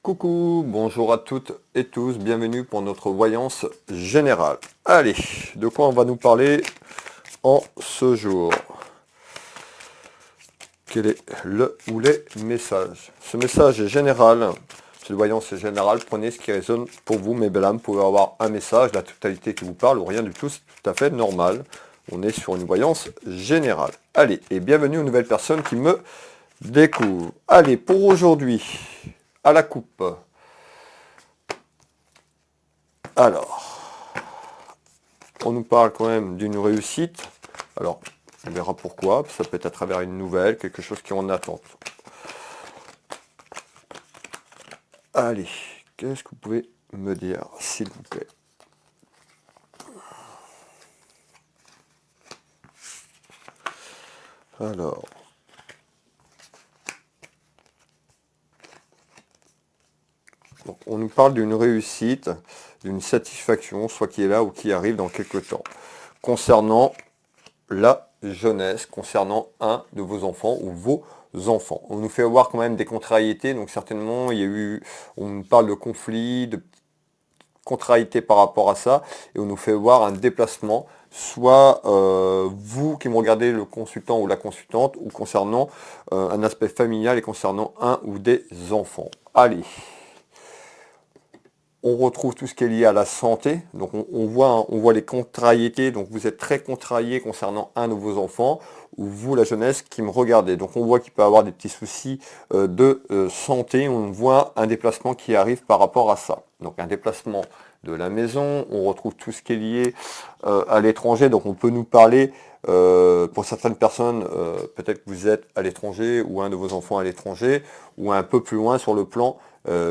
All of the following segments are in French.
Coucou, bonjour à toutes et tous, bienvenue pour notre voyance générale. Allez, de quoi on va nous parler en ce jour? Quel est le ou les messages? Ce message est général, cette voyance est générale, prenez ce qui résonne pour vous, mes belles âmes. Vous pouvez avoir un message, la totalité qui vous parle ou rien du tout, c'est tout à fait normal. On est sur une voyance générale. Allez, et bienvenue aux nouvelles personnes qui me découvrent. Allez, pour aujourd'hui, à la coupe. Alors, on nous parle quand même d'une réussite. Alors, on verra pourquoi. Ça peut être à travers une nouvelle, quelque chose qui est en attente. Allez, qu'est-ce que vous pouvez me dire, s'il vous plaît? Alors, donc, on nous parle d'une réussite, d'une satisfaction, soit qui est là ou qui arrive dans quelques temps. Concernant la jeunesse, concernant un de vos enfants ou vos enfants. On nous fait voir quand même des contrariétés, donc certainement il y a eu, on nous parle de conflits, de contrariétés par rapport à ça, et on nous fait voir un déplacement, soit vous qui me regardez, le consultant ou la consultante, ou concernant un aspect familial et concernant un ou des enfants. Allez, on retrouve tout ce qui est lié à la santé, donc on voit les contrariétés, donc vous êtes très contrarié concernant un de vos enfants, ou vous, la jeunesse, qui me regardez. Donc on voit qu'il peut y avoir des petits soucis de santé, on voit un déplacement qui arrive par rapport à ça. Donc un déplacement de la maison, on retrouve tout ce qui est lié à l'étranger, donc on peut nous parler, pour certaines personnes, peut-être que vous êtes à l'étranger, ou un de vos enfants à l'étranger, ou un peu plus loin sur le plan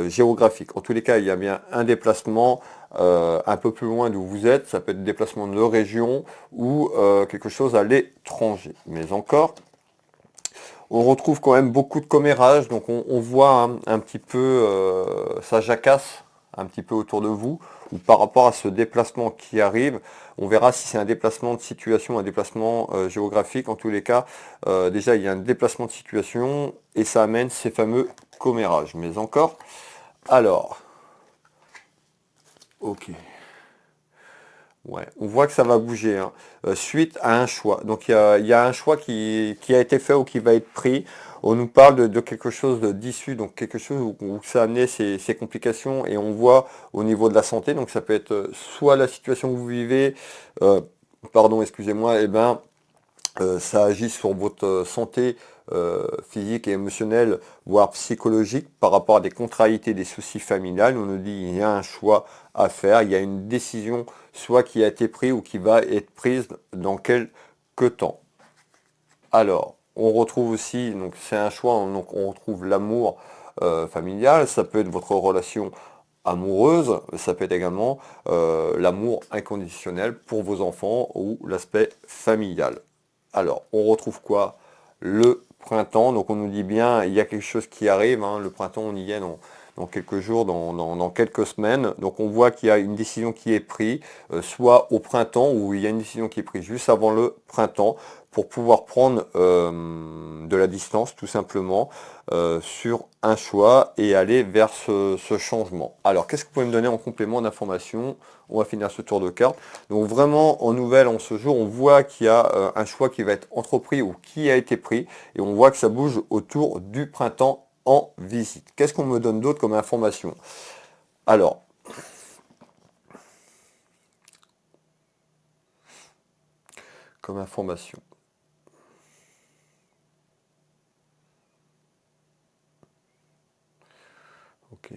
géographique. En tous les cas, il y a bien un déplacement un peu plus loin d'où vous êtes. Ça peut être déplacement de région ou quelque chose à l'étranger. Mais encore, on retrouve quand même beaucoup de commérages. Donc on voit un petit peu, ça jacasse un petit peu autour de vous. Ou par rapport à ce déplacement qui arrive, on verra si c'est un déplacement de situation, un déplacement géographique. En tous les cas, déjà il y a un déplacement de situation et ça amène ces fameux commérages. Mais encore, alors, ok. Ouais, on voit que ça va bouger, hein, suite à un choix. Donc il y a un choix qui a été fait ou qui va être pris. On nous parle de quelque chose d'issu, donc quelque chose où ça a amené ces complications et on voit au niveau de la santé. Donc ça peut être soit la situation que vous vivez, pardon, excusez-moi, et ben ça agit sur votre santé physique et émotionnelle, voire psychologique, par rapport à des contrariétés, des soucis familiales. On nous dit il y a un choix à faire, il y a une décision soit qui a été prise ou qui va être prise dans quelques temps. Alors, on retrouve aussi, donc c'est un choix, donc on retrouve l'amour familial, ça peut être votre relation amoureuse, ça peut être également l'amour inconditionnel pour vos enfants ou l'aspect familial. Alors, on retrouve quoi? Le printemps, donc on nous dit bien, il y a quelque chose qui arrive, hein, le printemps, on y est dans quelques jours, dans quelques semaines. Donc on voit qu'il y a une décision qui est prise, soit au printemps, ou il y a une décision qui est prise juste avant le printemps, pour pouvoir prendre de la distance, tout simplement, sur un choix et aller vers ce changement. Alors, qu'est-ce que vous pouvez me donner en complément d'information? On va finir ce tour de carte. Donc vraiment, en nouvelle, en ce jour, on voit qu'il y a un choix qui va être entrepris ou qui a été pris, et on voit que ça bouge autour du printemps en visite. Qu'est-ce qu'on me donne d'autre comme information? Alors, comme information. Ok.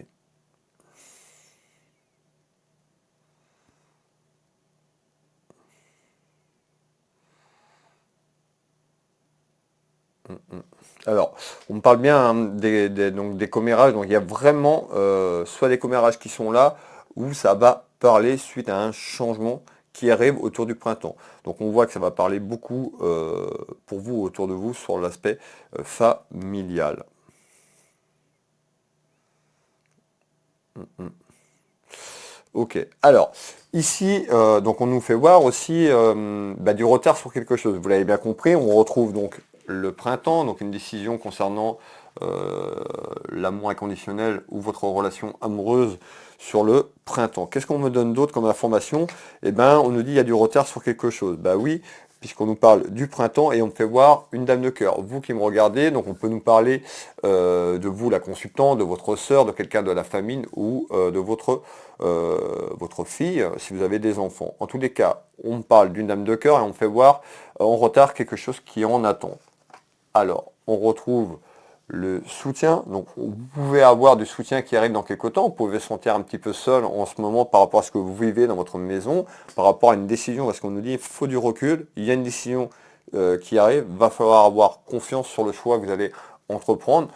Alors, on me parle bien hein, donc des commérages, donc il y a vraiment soit des commérages qui sont là, ou ça va parler suite à un changement qui arrive autour du printemps. Donc on voit que ça va parler beaucoup pour vous, autour de vous, sur l'aspect familial. Ok, alors ici, donc on nous fait voir aussi du retard sur quelque chose. Vous l'avez bien compris, on retrouve donc le printemps, donc une décision concernant l'amour inconditionnel ou votre relation amoureuse sur le printemps. Qu'est-ce qu'on me donne d'autre comme information? Eh ben, on nous dit il y a du retard sur quelque chose. Bah oui, puisqu'on nous parle du printemps et on me fait voir une dame de cœur. Vous qui me regardez, donc on peut nous parler de vous, la consultante, de votre sœur, de quelqu'un de la famille ou de votre fille, si vous avez des enfants. En tous les cas, on me parle d'une dame de cœur et on me fait voir en retard quelque chose qui en attend. Alors, on retrouve le soutien. Donc, vous pouvez avoir du soutien qui arrive dans quelques temps. Vous pouvez se sentir un petit peu seul en ce moment par rapport à ce que vous vivez dans votre maison, par rapport à une décision, parce qu'on nous dit il faut du recul. Il y a une décision qui arrive. Va falloir avoir confiance sur le choix que vous allez entreprendre.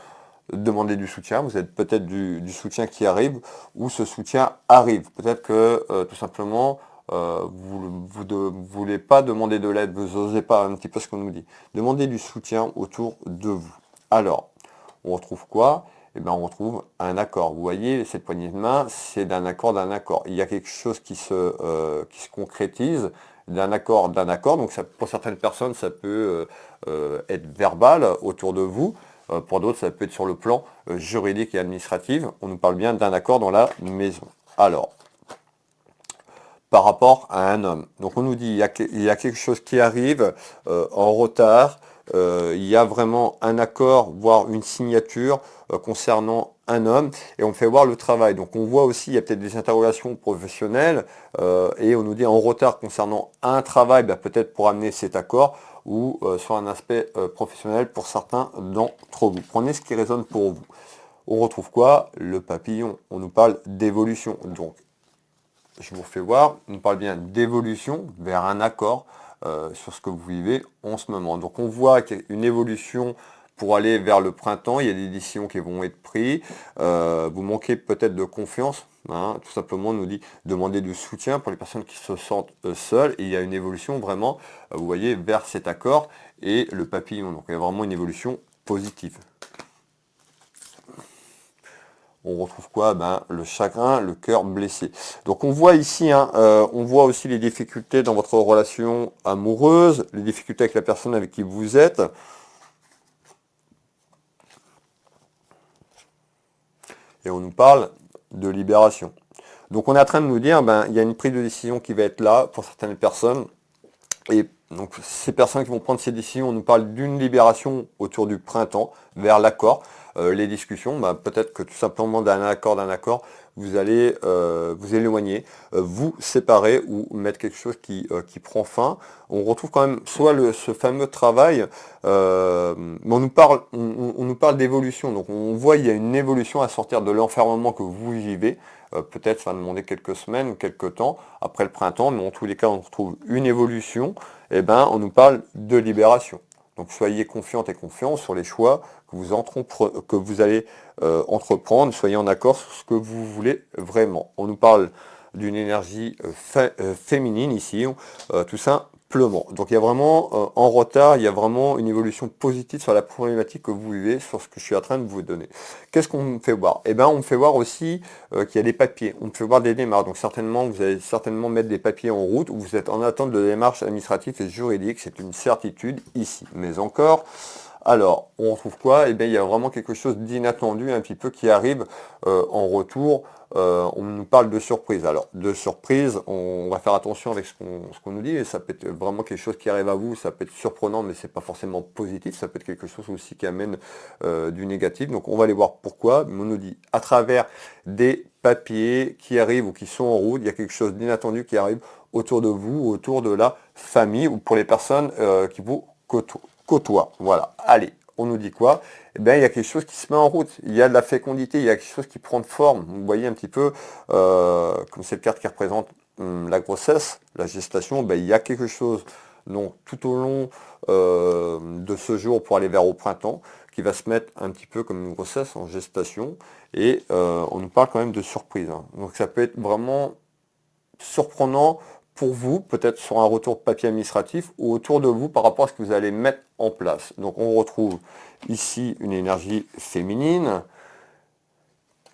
Demander du soutien. Vous êtes peut-être du soutien qui arrive ou ce soutien arrive. Peut-être que tout simplement vous ne voulez pas demander de l'aide, vous n'osez pas, un petit peu ce qu'on nous dit. Demandez du soutien autour de vous. Alors, on retrouve quoi? Eh bien, on retrouve un accord. Vous voyez, cette poignée de main, c'est d'un accord. Il y a quelque chose qui se concrétise d'un accord. Donc, ça, pour certaines personnes, ça peut être verbal autour de vous. Pour d'autres, ça peut être sur le plan juridique et administratif. On nous parle bien d'un accord dans la maison. Alors, par rapport à un homme. Donc on nous dit il y a quelque chose qui arrive en retard, il y a vraiment un accord, voire une signature concernant un homme, et on fait voir le travail. Donc on voit aussi, il y a peut-être des interrogations professionnelles, et on nous dit en retard concernant un travail, bah, peut-être pour amener cet accord, ou sur un aspect professionnel pour certains d'entre vous. Prenez ce qui résonne pour vous. On retrouve quoi? Le papillon. On nous parle d'évolution. Donc je vous fais voir, on parle bien d'évolution vers un accord sur ce que vous vivez en ce moment. Donc on voit qu'il y a une évolution pour aller vers le printemps, il y a des décisions qui vont être prises, vous manquez peut-être de confiance, hein, tout simplement on nous dit demander du soutien pour les personnes qui se sentent seules, et il y a une évolution vraiment, vous voyez, vers cet accord et le papillon. Donc il y a vraiment une évolution positive. On retrouve quoi? Ben, le chagrin, le cœur blessé. Donc on voit ici, hein, on voit aussi les difficultés dans votre relation amoureuse, les difficultés avec la personne avec qui vous êtes. Et on nous parle de libération. Donc on est en train de nous dire, ben, il y a une prise de décision qui va être là pour certaines personnes. Et donc ces personnes qui vont prendre ces décisions, on nous parle d'une libération autour du printemps, vers l'accord. Les discussions, bah, peut-être que tout simplement d'un accord, vous allez vous éloigner, vous séparer ou mettre quelque chose qui prend fin. On retrouve quand même soit ce fameux travail, mais on nous parle d'évolution. Donc on voit il y a une évolution à sortir de l'enfermement que vous vivez. Peut-être ça va demander quelques semaines, quelques temps après le printemps, mais en tous les cas on retrouve une évolution. Et ben on nous parle de libération. Donc soyez confiante et confiants sur les choix que vous allez entreprendre. Soyez en accord sur ce que vous voulez vraiment. On nous parle d'une énergie féminine ici, tout simplement. Donc il y a vraiment en retard, il y a vraiment une évolution positive sur la problématique que vous vivez, sur ce que je suis en train de vous donner. Qu'est-ce qu'on me fait voir? Eh bien on me fait voir aussi qu'il y a des papiers, on me fait voir des démarches. Donc certainement, vous allez certainement mettre des papiers en route, ou vous êtes en attente de démarches administratives et juridiques, c'est une certitude ici. Mais encore, alors, on retrouve quoi? Eh bien, il y a vraiment quelque chose d'inattendu, un petit peu, qui arrive en retour. On nous parle de surprise. Alors, de surprise, on va faire attention avec ce qu'on nous dit. Et ça peut être vraiment quelque chose qui arrive à vous. Ça peut être surprenant, mais c'est pas forcément positif. Ça peut être quelque chose aussi qui amène du négatif. Donc, on va aller voir pourquoi. Mais on nous dit, à travers des papiers qui arrivent ou qui sont en route, il y a quelque chose d'inattendu qui arrive autour de vous, autour de la famille ou pour les personnes qui vous côtoient. Voilà. Allez, on nous dit quoi? Eh bien, il y a quelque chose qui se met en route. Il y a de la fécondité, il y a quelque chose qui prend de forme. Vous voyez un petit peu, comme cette carte qui représente la grossesse, la gestation, ben, il y a quelque chose. Donc, tout au long de ce jour pour aller vers au printemps, qui va se mettre un petit peu comme une grossesse en gestation. Et on nous parle quand même de surprise. Hein. Donc, ça peut être vraiment surprenant pour vous, peut-être sur un retour de papier administratif ou autour de vous par rapport à ce que vous allez mettre en place. Donc on retrouve ici une énergie féminine,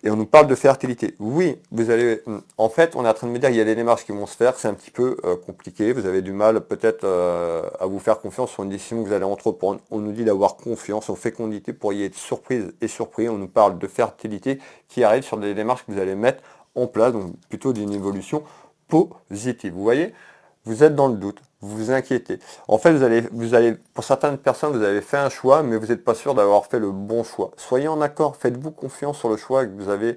Et on nous parle de fertilité. Oui, vous allez... En fait, on est en train de me dire qu'il y a des démarches qui vont se faire, c'est un petit peu compliqué. Vous avez du mal peut-être à vous faire confiance sur une décision que vous allez entreprendre. On nous dit d'avoir confiance en fécondité pour y être surprise et surpris. On nous parle de fertilité qui arrive sur des démarches que vous allez mettre en place, donc plutôt d'une évolution positive. Vous voyez, vous êtes dans le doute, vous vous inquiétez. En fait, pour certaines personnes, vous avez fait un choix, mais vous n'êtes pas sûr d'avoir fait le bon choix. Soyez en accord, faites-vous confiance sur le choix que vous avez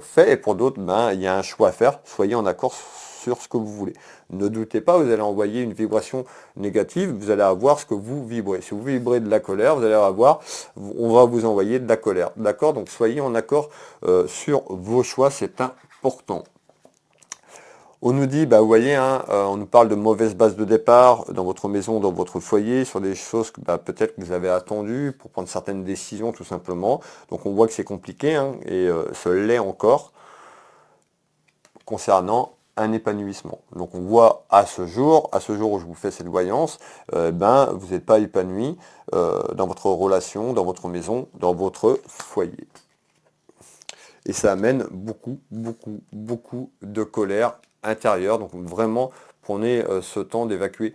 fait, et pour d'autres, ben, il y a un choix à faire. Soyez en accord sur ce que vous voulez. Ne doutez pas, vous allez envoyer une vibration négative, vous allez avoir ce que vous vibrez. Si vous vibrez de la colère, vous allez avoir, on va vous envoyer de la colère. D'accord? Donc soyez en accord sur vos choix, c'est important. On nous dit, bah, vous voyez, hein, on nous parle de mauvaise base de départ dans votre maison, dans votre foyer, sur des choses que bah, peut-être que vous avez attendues pour prendre certaines décisions tout simplement. Donc on voit que c'est compliqué, hein, et ce l'est encore concernant un épanouissement. Donc on voit à ce jour où je vous fais cette voyance, ben, vous n'êtes pas épanoui dans votre relation, dans votre maison, dans votre foyer. Et ça amène beaucoup, beaucoup, beaucoup de colère intérieure. Donc vraiment, prenez ce temps d'évacuer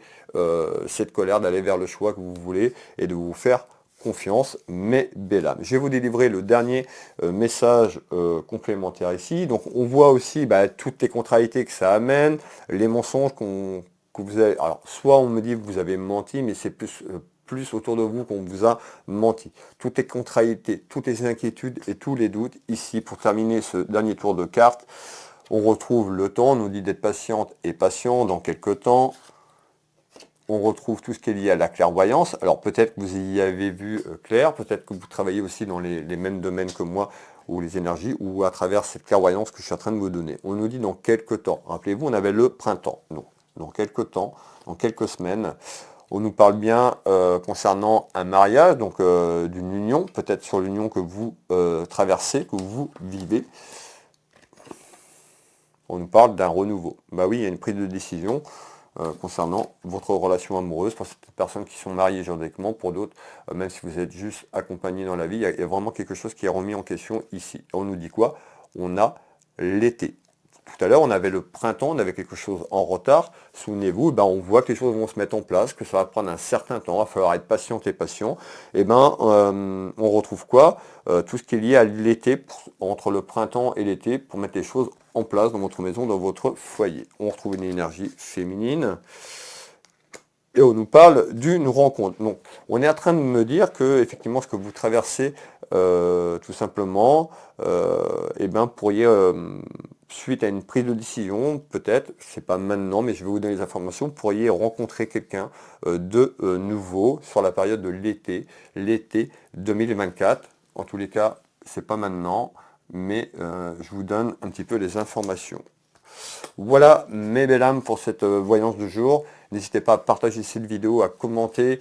cette colère, d'aller vers le choix que vous voulez et de vous faire confiance, mais belle âme. Je vais vous délivrer le dernier message complémentaire ici. Donc on voit aussi bah, toutes les contrariétés que ça amène, les mensonges que vous avez. Alors soit on me dit que vous avez menti, mais c'est plus autour de vous qu'on vous a menti. Toutes les contrariétés, toutes les inquiétudes et tous les doutes. Ici, pour terminer ce dernier tour de cartes, on retrouve le temps, on nous dit d'être patiente et patient dans quelques temps. On retrouve tout ce qui est lié à la clairvoyance. Alors peut-être que vous y avez vu clair, peut-être que vous travaillez aussi dans les mêmes domaines que moi, ou les énergies, ou à travers cette clairvoyance que je suis en train de vous donner. On nous dit dans quelques temps. Rappelez-vous, on avait le printemps. Non, dans quelques temps, dans quelques semaines. On nous parle bien concernant un mariage, donc d'une union, peut-être sur l'union que vous traversez, que vous vivez. On nous parle d'un renouveau. Bah oui, il y a une prise de décision concernant votre relation amoureuse, pour certaines personnes qui sont mariées juridiquement, pour d'autres, même si vous êtes juste accompagné dans la vie, il y a vraiment quelque chose qui est remis en question ici. On nous dit quoi? On a l'été. Tout à l'heure, on avait le printemps, on avait quelque chose en retard. Souvenez-vous, ben, on voit que les choses vont se mettre en place, que ça va prendre un certain temps, il va falloir être patient et patient. Et ben, on retrouve quoi? Tout ce qui est lié à l'été, entre le printemps et l'été, pour mettre les choses en place dans votre maison, dans votre foyer. On retrouve une énergie féminine. Et on nous parle d'une rencontre. Donc, on est en train de me dire que, effectivement, ce que vous traversez, tout simplement, eh ben, pourriez, suite à une prise de décision, peut-être, c'est pas maintenant, mais je vais vous donner les informations, pourriez rencontrer quelqu'un de nouveau sur la période de l'été 2024. En tous les cas, c'est pas maintenant, mais je vous donne un petit peu les informations. Voilà mes belles âmes pour cette voyance du jour. N'hésitez pas à partager cette vidéo, à commenter.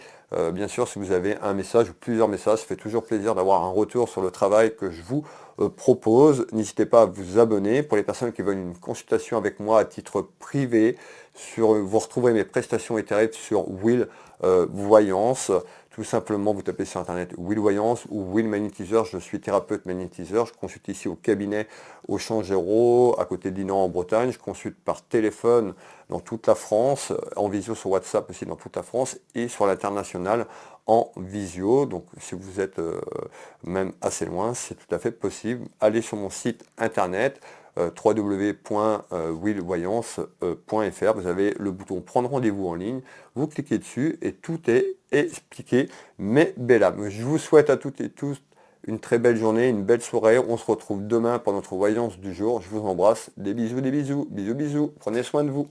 Bien sûr, si vous avez un message ou plusieurs messages, ça fait toujours plaisir d'avoir un retour sur le travail que je vous propose. N'hésitez pas à vous abonner. Pour les personnes qui veulent une consultation avec moi à titre privé, vous retrouverez mes prestations et tarifs sur Will Voyance. Tout simplement, vous tapez sur internet Will Voyance ou Will Magnétiseur. Je suis thérapeute magnétiseur. Je consulte ici au cabinet au Champ-Géraud, à côté de Dinan en Bretagne. Je consulte par téléphone dans toute la France, en visio sur WhatsApp aussi dans toute la France et sur l'international en visio. Donc si vous êtes même assez loin, c'est tout à fait possible. Allez sur mon site internet www.willvoyance.fr. Vous avez le bouton prendre rendez-vous en ligne. Vous cliquez dessus et tout est expliqué. Mes belles âmes, je vous souhaite à toutes et tous une très belle journée, une belle soirée. On se retrouve demain pour notre voyance du jour. Je vous embrasse. Des bisous, bisous. Bisous, bisous. Prenez soin de vous.